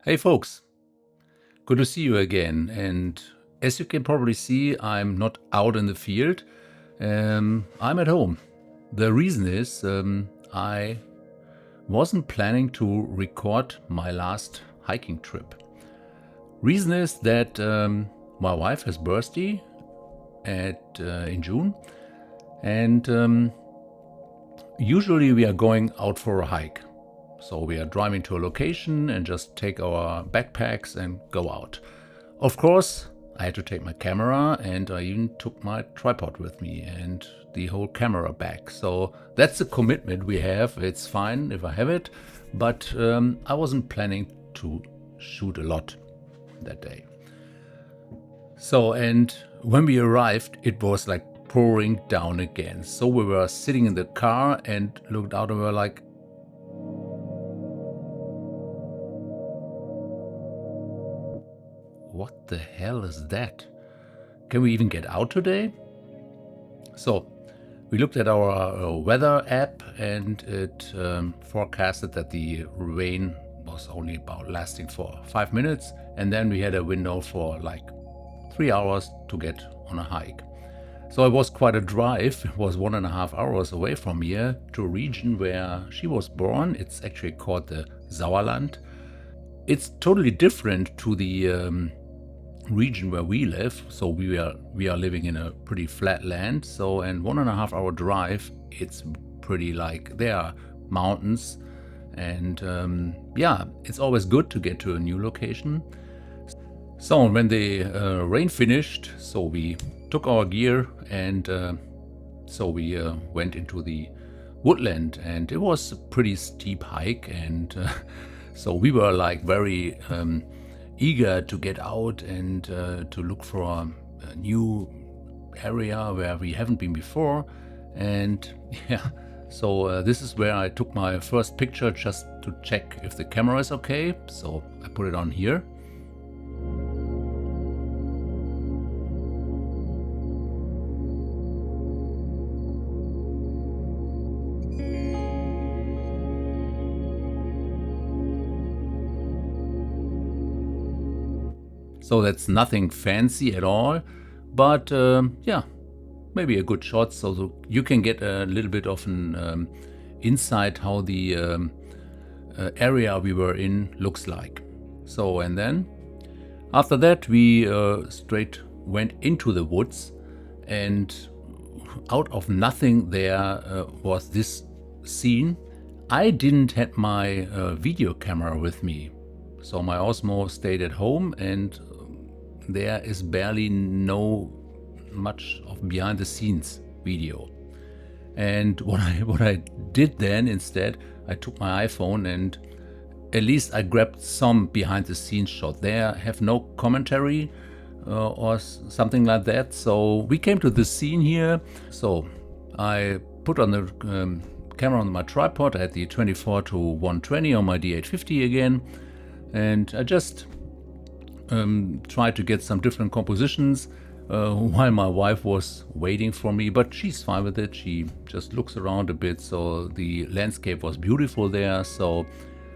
Hey folks, good to see you again. And as you can probably see, I'm not out in the field. I'm at home. The reason is I wasn't planning to record my last hiking trip. Reason is that my wife has birthday in June, and usually we are going out for a hike. So we are driving to a location and just take our backpacks and go out. Of course, I had to take my camera and I even took my tripod with me and the whole camera bag. So that's a commitment we have. It's fine if I have it, but I wasn't planning to shoot a lot that day. So, and when we arrived, it was like pouring down again. So we were sitting in the car and looked out and we were like, what the hell is that? Can we even get out today? So we looked at our weather app and it forecasted that the rain was only about lasting for 5 minutes, and then we had a window for like 3 hours to get on a hike. So it was quite a drive. It was 1.5 hours away from here to a region where she was born. It's actually called the Sauerland. It's totally different to the region where we live. So we are living in a pretty flat land. So, and 1.5 hour drive, it's pretty like there are mountains, and yeah, it's always good to get to a new location. So when the rain finished, so we took our gear and so we went into the woodland, and it was a pretty steep hike, and so we were like very eager to get out and to look for a new area where we haven't been before. And yeah, so this is where I took my first picture just to check if the camera is okay. So I put it on here. So that's nothing fancy at all, but yeah, maybe a good shot, so you can get a little bit of an insight how the area we were in looks like. So, and then after that we straight went into the woods, and out of nothing there was this scene. I didn't have my video camera with me, so my Osmo stayed at home, and there is barely much of behind the scenes video. And what I did then instead, I took my iPhone and at least I grabbed some behind the scenes shot. There have no commentary or something like that. So we came to the scene here. So I put on the camera on my tripod. I had the 24 to 120 on my D850 again, and I just tried to get some different compositions while my wife was waiting for me, but she's fine with it. She just looks around a bit. So the landscape was beautiful there. So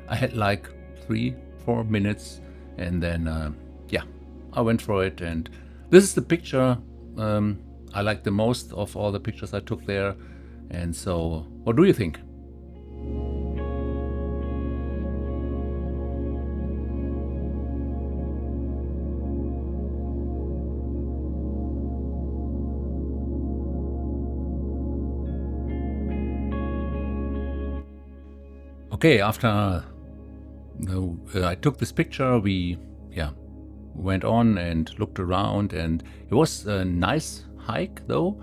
I had like 3-4 minutes, and then yeah, I went for it. And this is the picture I like the most of all the pictures I took there. And so what do you think? Okay, after I took this picture, we went on and looked around, and it was a nice hike though.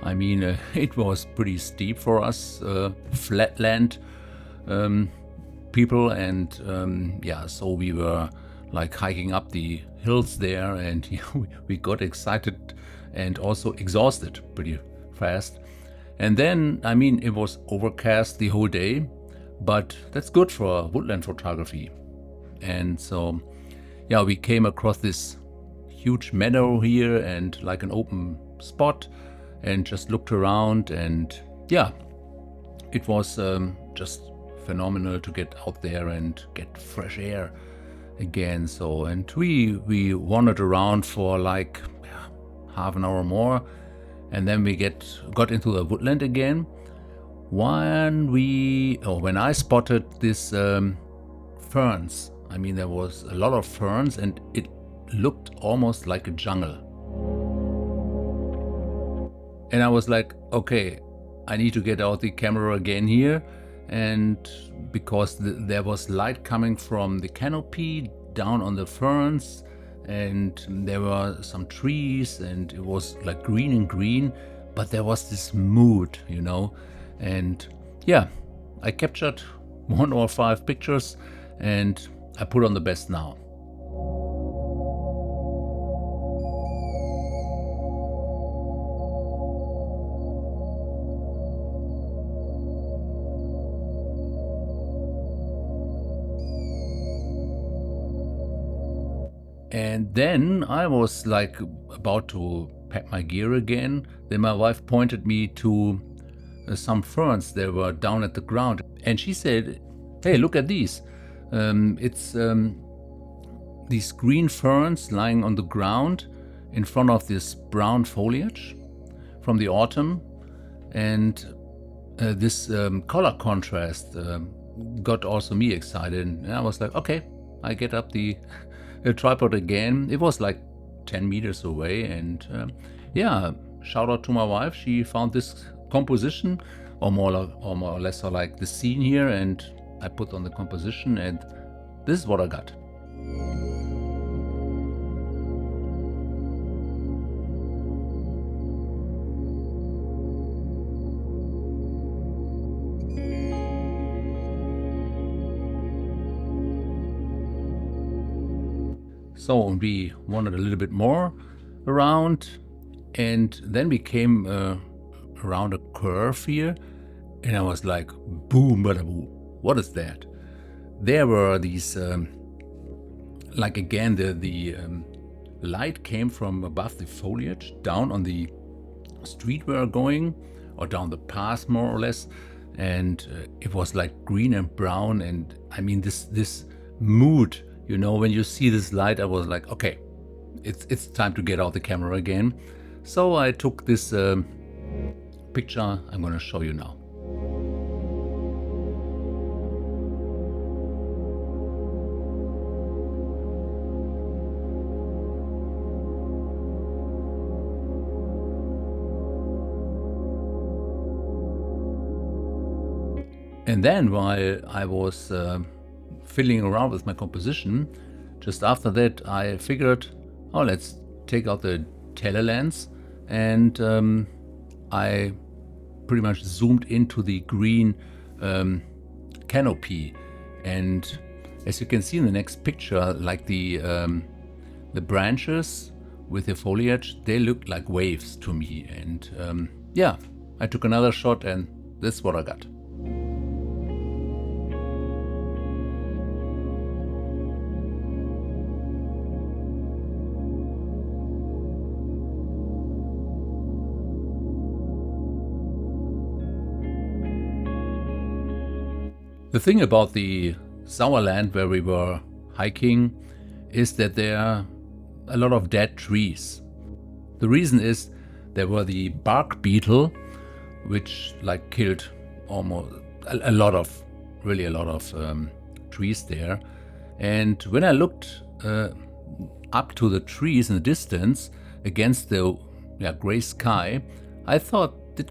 I mean, it was pretty steep for us flatland people, and yeah, so we were like hiking up the hills there, and we got excited and also exhausted pretty fast. And then, I mean, it was overcast the whole day, but that's good for woodland photography. And so, yeah, we came across this huge meadow here and like an open spot, and just looked around, and yeah, it was just phenomenal to get out there and get fresh air. again. So, and we wandered around for like half an hour more, and then we got into the woodland again. When I spotted this ferns. I mean, there was a lot of ferns and it looked almost like a jungle. And I was like, okay, I need to get out the camera again here. And because there was light coming from the canopy down on the ferns, and there were some trees, and it was like green and green, but there was this mood, you know. And yeah, I captured 1 or 5 pictures and I put on the best now. And then I was like about to pack my gear again. Then my wife pointed me to some ferns that were down at the ground. And she said, hey, look at these. It's these green ferns lying on the ground in front of this brown foliage from the autumn. And this color contrast got also me excited. And I was like, okay, I get up the tripod again. It was like 10 meters away. And yeah, shout out to my wife. She found this composition, or more or less like the scene here, and I put on the composition, and this is what I got. So we wandered a little bit more around, and then we came around a curve here, and I was like, boom, bada boo, what is that? There were these, like again, the light came from above the foliage down on the street we were going, or down the path more or less, and it was like green and brown, and I mean this mood. You know, when you see this light, I was like, okay, it's time to get out the camera again. So I took this picture I'm going to show you now. And then while I was fiddling around with my composition, just after that I figured, oh, let's take out the telelens, and I pretty much zoomed into the green canopy, and as you can see in the next picture, like the branches with the foliage, they look like waves to me, and yeah, I took another shot, and this is what I got. The thing about the Sauerland where we were hiking is that there are a lot of dead trees. The reason is there were the bark beetle, which like killed almost a lot of trees there. And when I looked up to the trees in the distance against the gray sky, I thought this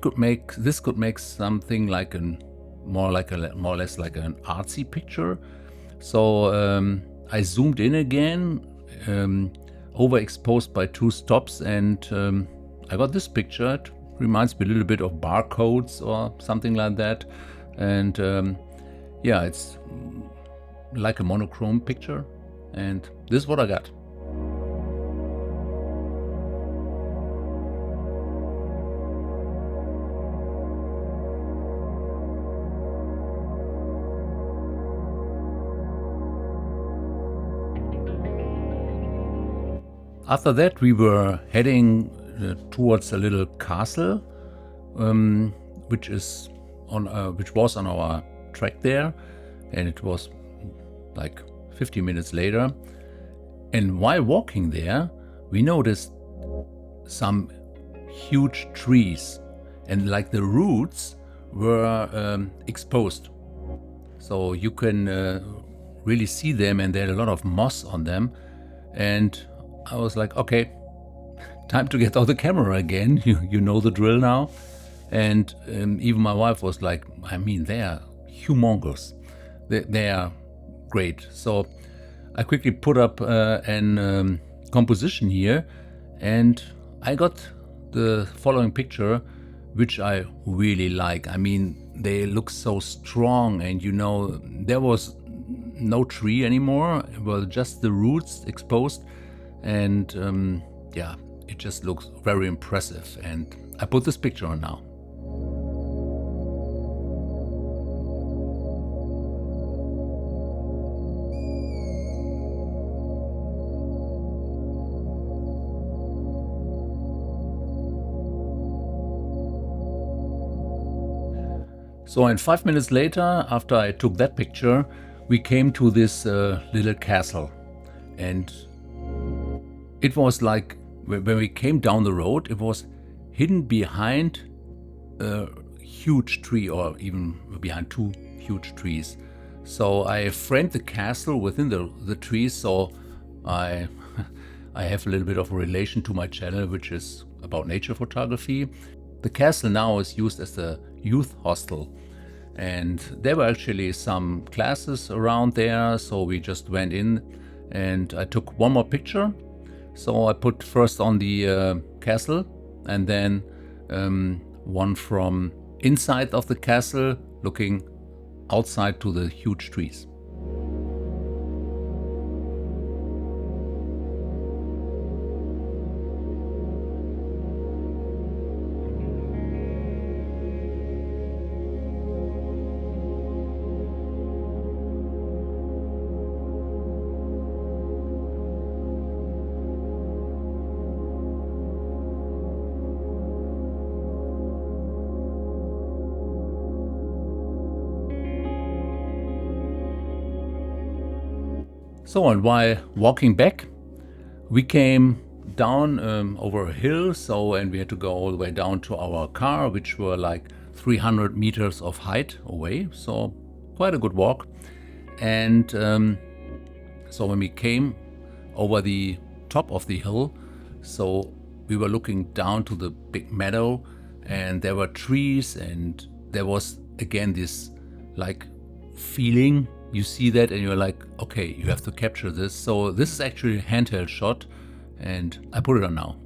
could make something like more or less like an artsy picture. So I zoomed in again, overexposed by 2 stops, and I got this picture. It reminds me a little bit of barcodes or something like that. And yeah, it's like a monochrome picture, and this is what I got. After that, we were heading towards a little castle, which was on our track there, and it was like 50 minutes later. And while walking there, we noticed some huge trees, and like the roots were exposed. So you can really see them, and there had a lot of moss on them. And I was like, okay, time to get out the camera again. You know the drill now. And even my wife was like, I mean, they are humongous. They are great. So I quickly put up an composition here, and I got the following picture, which I really like. I mean, they look so strong, and you know, there was no tree anymore. It was just the roots exposed, and yeah, it just looks very impressive. And I put this picture on now. So, and 5 minutes later, after I took that picture, we came to this little castle. And it was like, when we came down the road, it was hidden behind a huge tree, or even behind two huge trees. So I framed the castle within the trees, so I have a little bit of a relation to my channel, which is about nature photography. The castle now is used as a youth hostel, and there were actually some classes around there, so we just went in and I took one more picture. So I put first on the castle, and then one from inside of the castle looking outside to the huge trees. So, and while walking back, we came down over a hill, and we had to go all the way down to our car, which were like 300 meters of height away, so quite a good walk. And so when we came over the top of the hill, so we were looking down to the big meadow, and there were trees, and there was again this like feeling. You see that and you're like, okay, you have to capture this. So this is actually a handheld shot, and I put it on now.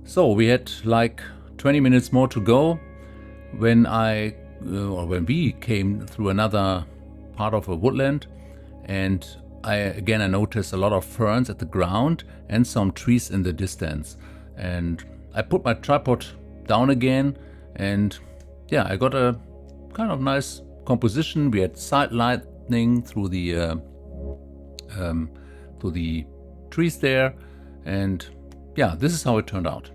So we had like 20 minutes more to go when when we came through another part of a woodland, and I noticed a lot of ferns at the ground and some trees in the distance. And I put my tripod down again, and yeah, I got a kind of nice composition. We had side lighting through the trees there, and yeah, this is how it turned out.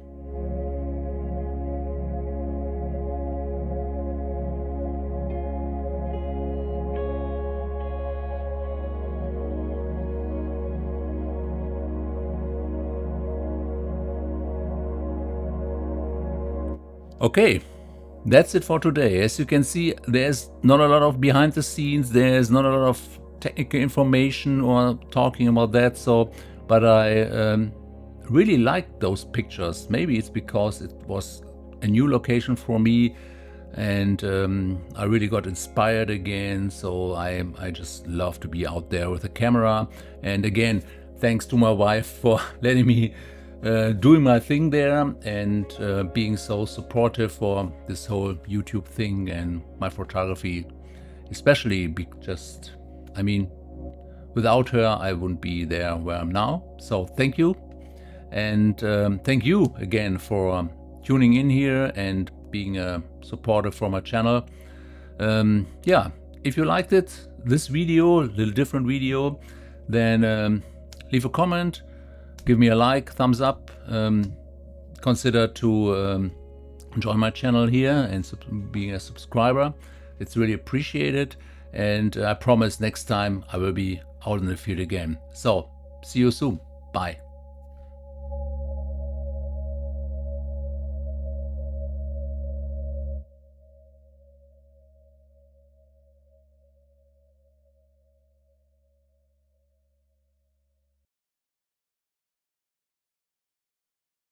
Okay, that's it for today. As you can see, there's not a lot of behind the scenes, there's not a lot of technical information or talking about that. So, but I really liked those pictures. Maybe it's because it was a new location for me, and I really got inspired again. So I just love to be out there with a camera. And again, thanks to my wife for letting me doing my thing there, and being so supportive for this whole YouTube thing and my photography, especially just, I mean, without her I wouldn't be there where I'm now. So thank you, and thank you again for tuning in here and being a supporter for my channel. Yeah, if you liked it, this video, a little different video, then leave a comment, give me a like, thumbs up, consider to join my channel here and being a subscriber. It's really appreciated, and I promise next time I will be out in the field again. So see you soon. Bye.